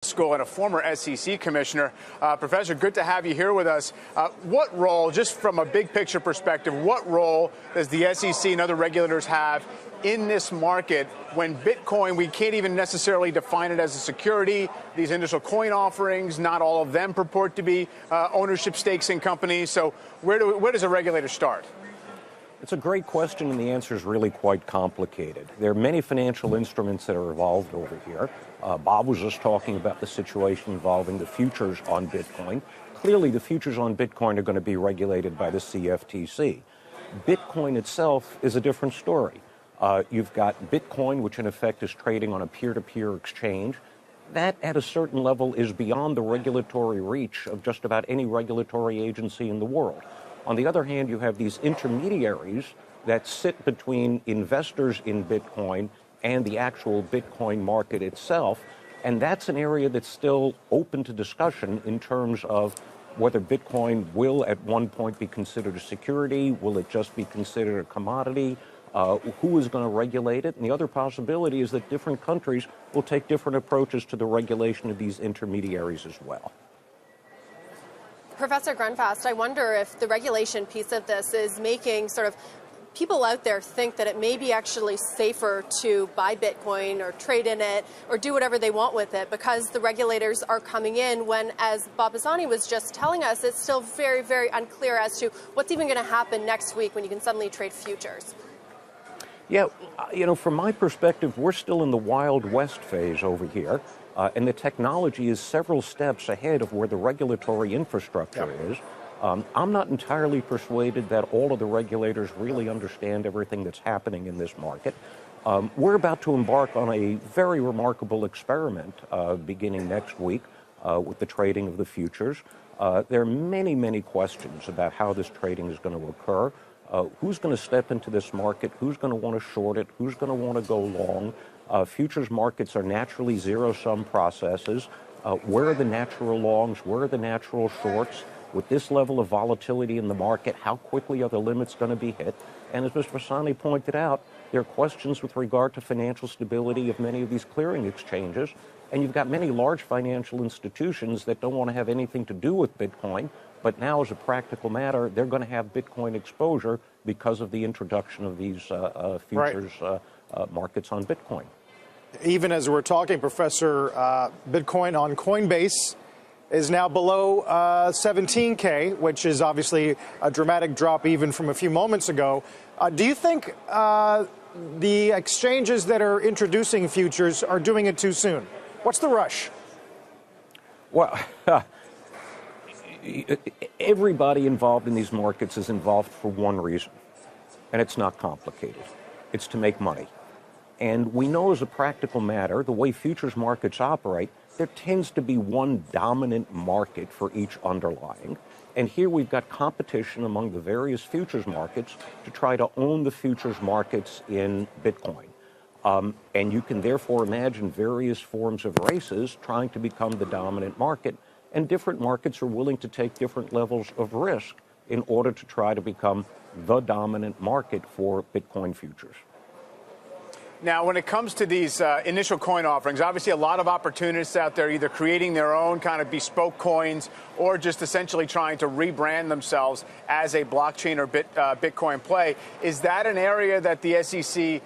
School and a former SEC commissioner. Professor, good to have you here with us. What role, just from a big picture perspective, what role does the SEC and other regulators have in this market when Bitcoin, we can't even necessarily define it as a security, these initial coin offerings, not all of them purport to be ownership stakes in companies. So where does a regulator start? It's a great question, and the answer is really quite complicated. There are many financial instruments that are involved over here. Bob was just talking about the situation involving the futures on Bitcoin. Clearly, the futures on Bitcoin are going to be regulated by the CFTC. Bitcoin itself is a different story. You've got Bitcoin, which in effect is trading on a peer-to-peer exchange. That, at a certain level, is beyond the regulatory reach of just about any regulatory agency in the world. On the other hand, you have these intermediaries that sit between investors in Bitcoin and the actual Bitcoin market itself, and that's an area that's still open to discussion in terms of whether Bitcoin will at one point be considered a security, will it just be considered a commodity, who is going to regulate it, and the other possibility is that different countries will take different approaches to the regulation of these intermediaries as well. Professor Grunfast, I wonder if the regulation piece of this is making sort of people out there think that it may be actually safer to buy Bitcoin or trade in it or do whatever they want with it because the regulators are coming in when, as Bob Pisani was just telling us, it's still very, very unclear as to what's even going to happen next week when you can suddenly trade futures. Yeah, from my perspective, we're still in the Wild West phase over here. And the technology is several steps ahead of where the regulatory infrastructure is. I'm not entirely persuaded that all of the regulators really understand everything that's happening in this market. We're about to embark on a very remarkable experiment beginning next week with the trading of the futures. There are many, many questions about how this trading is going to occur. Who's going to step into this market? Who's going to want to short it? Who's going to want to go long? Futures markets are naturally zero-sum processes. Where are the natural longs? Where are the natural shorts? With this level of volatility in the market, how quickly are the limits going to be hit? And as Mr. Pisani pointed out, there are questions with regard to financial stability of many of these clearing exchanges. And you've got many large financial institutions that don't want to have anything to do with Bitcoin. But now, as a practical matter, they're going to have Bitcoin exposure because of the introduction of these futures markets on Bitcoin. Even as we're talking, Professor, Bitcoin on Coinbase is now below 17K, which is obviously a dramatic drop even from a few moments ago. Do you think the exchanges that are introducing futures are doing it too soon? What's the rush? Well, everybody involved in these markets is involved for one reason, and it's not complicated. It's to make money. And we know as a practical matter, the way futures markets operate, there tends to be one dominant market for each underlying. And here we've got competition among the various futures markets to try to own the futures markets in Bitcoin. And you can therefore imagine various forms of races trying to become the dominant market. And different markets are willing to take different levels of risk in order to try to become the dominant market for Bitcoin futures. Now, when it comes to these initial coin offerings, obviously a lot of opportunists out there either creating their own kind of bespoke coins or just essentially trying to rebrand themselves as a blockchain or Bitcoin play. Is that an area that the SEC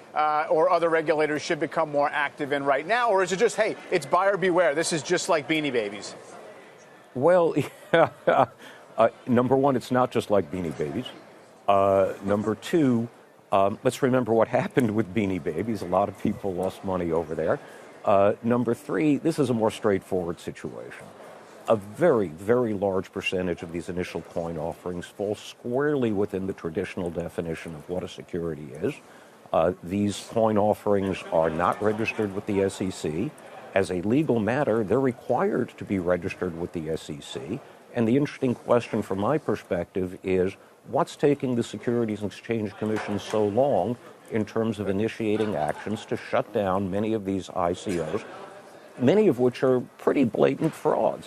or other regulators should become more active in right now? Or is it just, hey, it's buyer beware, this is just like Beanie Babies? Well, number one, it's not just like Beanie Babies. Number two, let's remember what happened with Beanie Babies. A lot of people lost money over there. Number three, this is a more straightforward situation. A very, very large percentage of these initial coin offerings fall squarely within the traditional definition of what a security is. These coin offerings are not registered with the SEC. As a legal matter, they're required to be registered with the SEC. And the interesting question from my perspective is, what's taking the Securities and Exchange Commission so long in terms of initiating actions to shut down many of these ICOs, many of which are pretty blatant frauds?